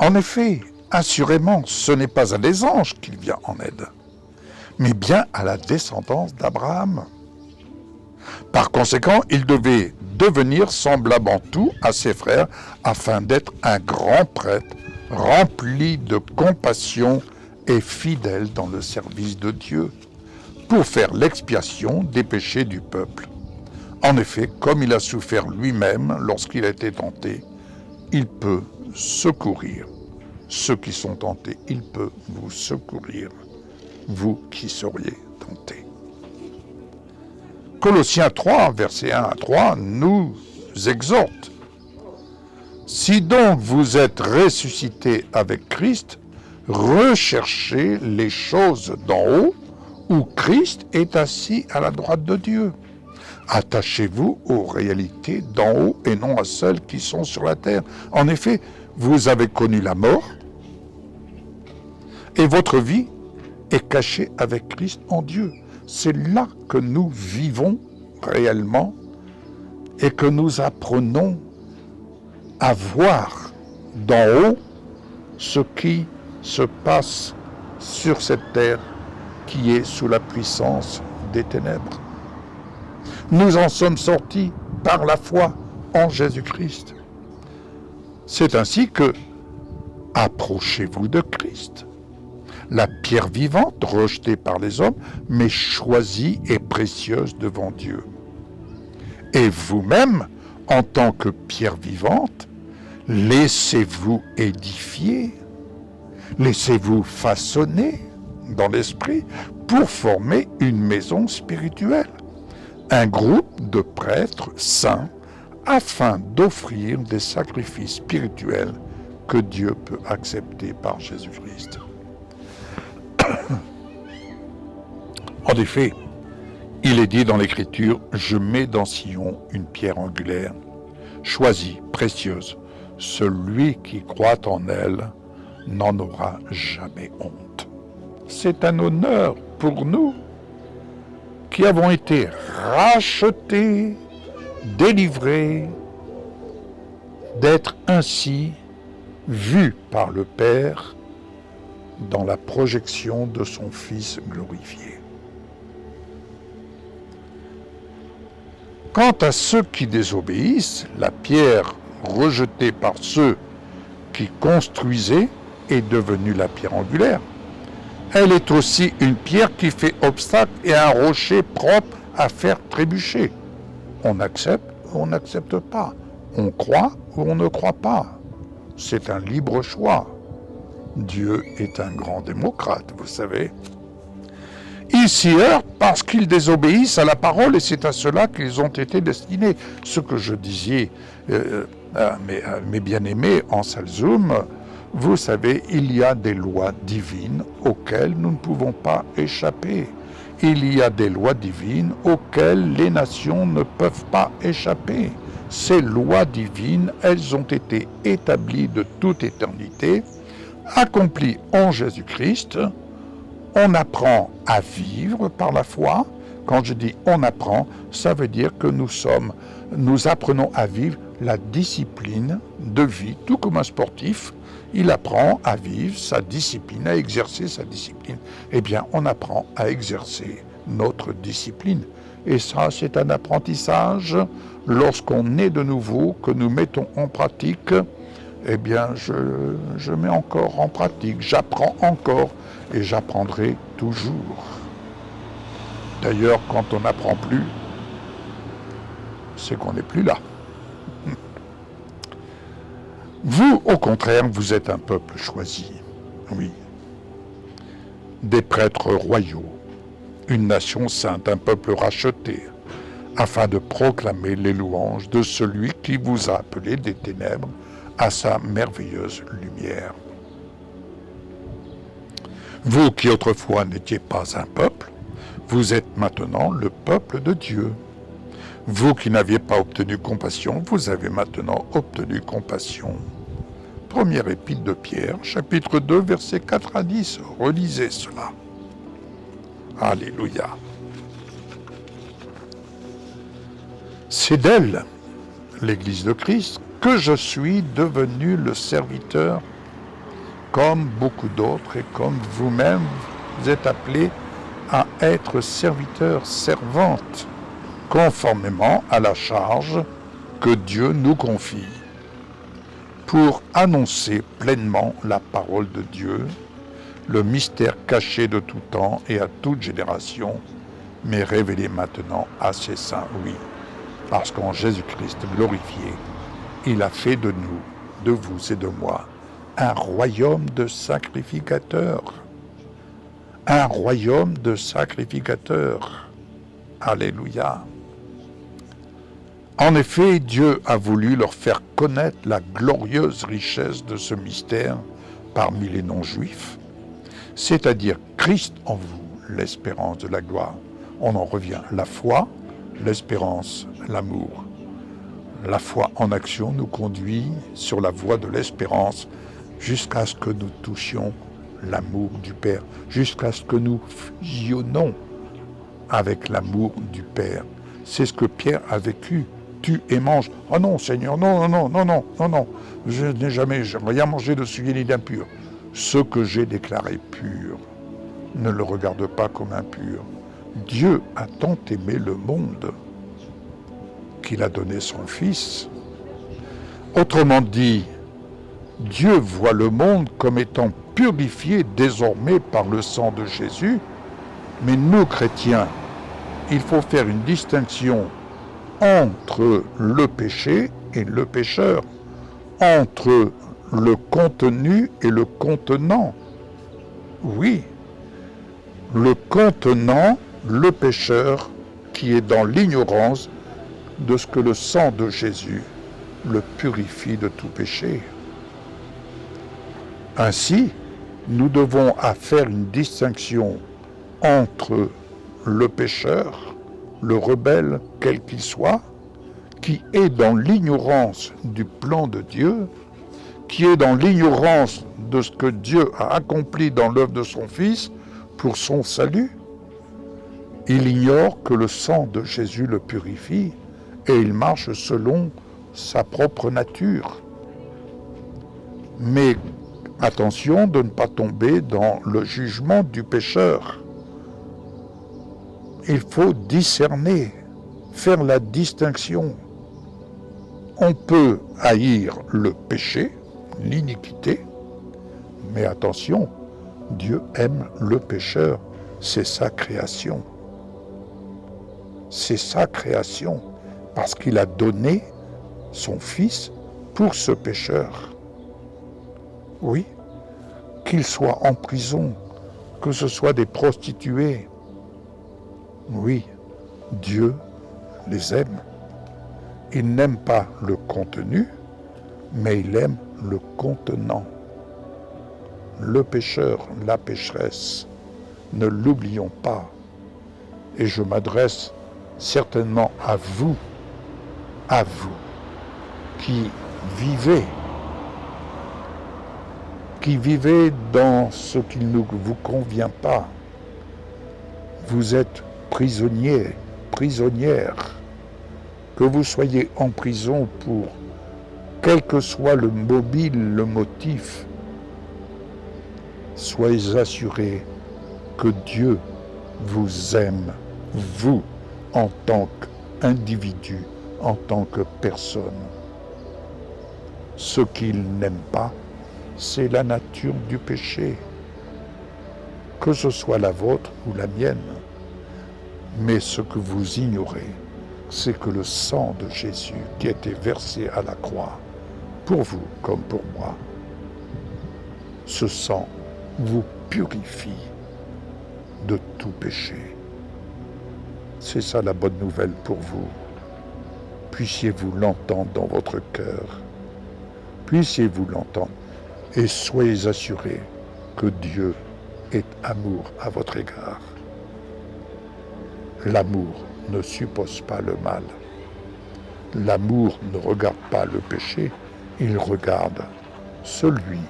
En effet, assurément, ce n'est pas à des anges qu'il vient en aide, mais bien à la descendance d'Abraham. Par conséquent, il devait devenir semblable en tout à ses frères afin d'être un grand prêtre rempli de compassion et fidèle dans le service de Dieu, pour faire l'expiation des péchés du peuple. En effet, comme il a souffert lui-même lorsqu'il a été tenté, il peut secourir ceux qui sont tentés. Il peut vous secourir, vous qui seriez tentés. Colossiens 3, versets 1 à 3, nous exhorte. Si donc vous êtes ressuscités avec Christ, recherchez les choses d'en haut, où Christ est assis à la droite de Dieu. Attachez-vous aux réalités d'en haut et non à celles qui sont sur la terre. En effet, vous avez connu la mort, et votre vie est cachée avec Christ en Dieu. C'est là que nous vivons réellement et que nous apprenons à voir d'en haut ce qui se passe sur cette terre qui est sous la puissance des ténèbres. Nous en sommes sortis par la foi en Jésus-Christ. C'est ainsi que approchez-vous de Christ, la pierre vivante rejetée par les hommes, mais choisie et précieuse devant Dieu. Et vous-même, en tant que pierre vivante, laissez-vous édifier, laissez-vous façonner dans l'esprit pour former une maison spirituelle, un groupe de prêtres saints afin d'offrir des sacrifices spirituels que Dieu peut accepter par Jésus-Christ. En effet, il est dit dans l'Écriture, « Je mets dans Sion une pierre angulaire, choisie, précieuse. Celui qui croit en elle n'en aura jamais honte. » C'est un honneur pour nous qui avons été rachetés, délivrés, d'être ainsi vus par le Père dans la projection de son Fils glorifié. Quant à ceux qui désobéissent, la pierre rejetée par ceux qui construisaient est devenue la pierre angulaire. Elle est aussi une pierre qui fait obstacle et un rocher propre à faire trébucher. On accepte ou on n'accepte pas. On croit ou on ne croit pas. C'est un libre choix. Dieu est un grand démocrate, vous savez. Ils s'y heurtent parce qu'ils désobéissent à la parole et c'est à cela qu'ils ont été destinés. Ce que je disais à mes bien-aimés en salle Zoom, vous savez, il y a des lois divines auxquelles nous ne pouvons pas échapper. Il y a des lois divines auxquelles les nations ne peuvent pas échapper. Ces lois divines, elles ont été établies de toute éternité, accomplies en Jésus-Christ. On apprend à vivre par la foi. Quand je dis on apprend, ça veut dire que nous apprenons à vivre la discipline de vie, tout comme un sportif. Il apprend à vivre sa discipline, à exercer sa discipline. Eh bien, on apprend à exercer notre discipline. Et ça, c'est un apprentissage. Lorsqu'on est de nouveau, que nous mettons en pratique, eh bien, je mets encore en pratique, j'apprends encore et j'apprendrai toujours. D'ailleurs, quand on n'apprend plus, c'est qu'on n'est plus là. Vous, au contraire, vous êtes un peuple choisi, oui. Des prêtres royaux, une nation sainte, un peuple racheté, afin de proclamer les louanges de celui qui vous a appelé des ténèbres à sa merveilleuse lumière. Vous qui autrefois n'étiez pas un peuple, vous êtes maintenant le peuple de Dieu. Vous qui n'aviez pas obtenu compassion, vous avez maintenant obtenu compassion. Première épître de Pierre, chapitre 2, versets 4 à 10. Relisez cela. Alléluia. C'est d'elle, l'Église de Christ, que je suis devenu le serviteur comme beaucoup d'autres et comme vous-même, vous êtes appelés à être serviteurs, servantes, conformément à la charge que Dieu nous confie, pour annoncer pleinement la parole de Dieu, le mystère caché de tout temps et à toute génération, mais révélé maintenant à ses saints, oui, parce qu'en Jésus-Christ glorifié, il a fait de nous, de vous et de moi, un royaume de sacrificateurs. Un royaume de sacrificateurs. Alléluia. En effet, Dieu a voulu leur faire connaître la glorieuse richesse de ce mystère parmi les non-juifs, c'est-à-dire Christ en vous, l'espérance de la gloire. On en revient, la foi, l'espérance, l'amour. La foi en action nous conduit sur la voie de l'espérance jusqu'à ce que nous touchions l'amour du Père, jusqu'à ce que nous fusionnons avec l'amour du Père. C'est ce que Pierre a vécu. Tue et mange. Oh non, Seigneur, non, non, non, non, non, non. Je n'ai jamais rien mangé de souillé ni d'impur. Ce que j'ai déclaré pur, ne le regarde pas comme impur. Dieu a tant aimé le monde qu'il a donné son Fils. Autrement dit, Dieu voit le monde comme étant purifié désormais par le sang de Jésus, mais nous, chrétiens, il faut faire une distinction entre le péché et le pécheur, entre le contenu et le contenant. Oui, le contenant, le pécheur, qui est dans l'ignorance de ce que le sang de Jésus le purifie de tout péché. Ainsi, nous devons faire une distinction entre le pécheur, le rebelle, quel qu'il soit, qui est dans l'ignorance du plan de Dieu, qui est dans l'ignorance de ce que Dieu a accompli dans l'œuvre de son Fils pour son salut. Il ignore que le sang de Jésus le purifie et il marche selon sa propre nature. Mais attention de ne pas tomber dans le jugement du pécheur. Il faut discerner, faire la distinction. On peut haïr le péché, l'iniquité, mais attention, Dieu aime le pécheur, c'est sa création. C'est sa création, parce qu'il a donné son Fils pour ce pécheur. Oui, qu'il soit en prison, que ce soit des prostituées. Oui, Dieu les aime. Il n'aime pas le contenu, mais il aime le contenant. Le pécheur, la pécheresse, ne l'oublions pas. Et je m'adresse certainement à vous, qui vivez dans ce qui ne vous convient pas. Vous êtes prisonniers, prisonnières, que vous soyez en prison pour quel que soit le mobile, le motif, soyez assurés que Dieu vous aime, vous, en tant qu'individu, en tant que personne. Ce qu'il n'aime pas, c'est la nature du péché, que ce soit la vôtre ou la mienne. Mais ce que vous ignorez, c'est que le sang de Jésus qui a été versé à la croix, pour vous comme pour moi, ce sang vous purifie de tout péché. C'est ça la bonne nouvelle pour vous. Puissiez-vous l'entendre dans votre cœur. Puissiez-vous l'entendre. Et soyez assurés que Dieu est amour à votre égard. L'amour ne suppose pas le mal. L'amour ne regarde pas le péché, il regarde celui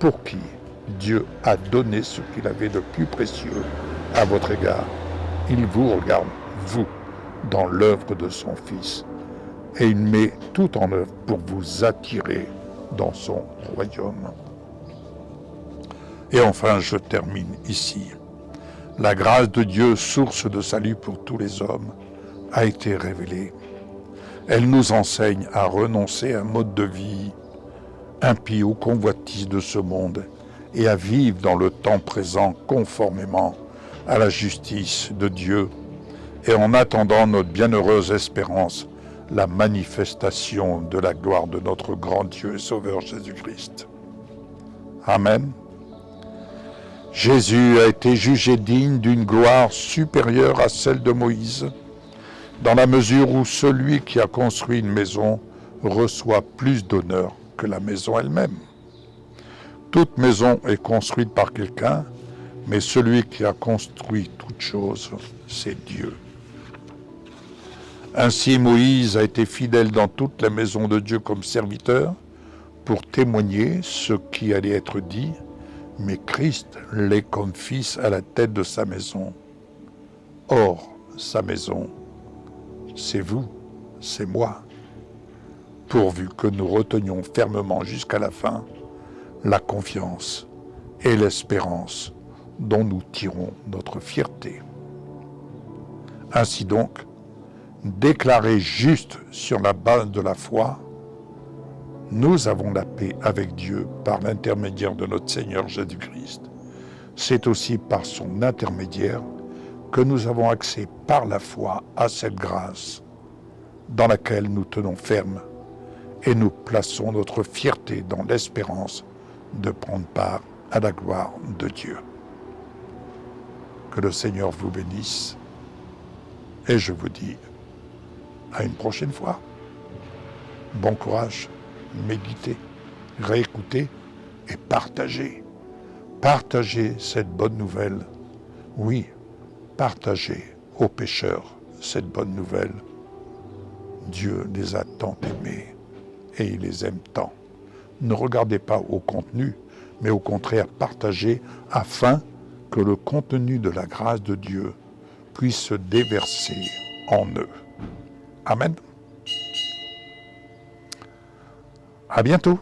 pour qui Dieu a donné ce qu'il avait de plus précieux à votre égard. Il vous regarde, vous, dans l'œuvre de son Fils. Et il met tout en œuvre pour vous attirer dans son royaume. Et enfin, je termine ici. La grâce de Dieu, source de salut pour tous les hommes, a été révélée. Elle nous enseigne à renoncer à un mode de vie impie aux convoitises de ce monde et à vivre dans le temps présent conformément à la justice de Dieu et en attendant notre bienheureuse espérance, la manifestation de la gloire de notre grand Dieu et Sauveur Jésus-Christ. Amen. Jésus a été jugé digne d'une gloire supérieure à celle de Moïse, dans la mesure où celui qui a construit une maison reçoit plus d'honneur que la maison elle-même. Toute maison est construite par quelqu'un, mais celui qui a construit toute chose, c'est Dieu. Ainsi, Moïse a été fidèle dans toute la maison de Dieu comme serviteur pour témoigner ce qui allait être dit, mais Christ l'est comme fils à la tête de sa maison. Or, sa maison, c'est vous, c'est moi, pourvu que nous retenions fermement jusqu'à la fin la confiance et l'espérance dont nous tirons notre fierté. Ainsi donc, déclarés justes sur la base de la foi, nous avons la paix avec Dieu par l'intermédiaire de notre Seigneur Jésus-Christ. C'est aussi par son intermédiaire que nous avons accès par la foi à cette grâce dans laquelle nous tenons ferme et nous plaçons notre fierté dans l'espérance de prendre part à la gloire de Dieu. Que le Seigneur vous bénisse et je vous dis à une prochaine fois. Bon courage, méditez, réécoutez et partagez. Partagez cette bonne nouvelle. Oui, partagez aux pécheurs cette bonne nouvelle. Dieu les a tant aimés et il les aime tant. Ne regardez pas au contenu, mais au contraire partagez afin que le contenu de la grâce de Dieu puisse se déverser en eux. Amen. À bientôt.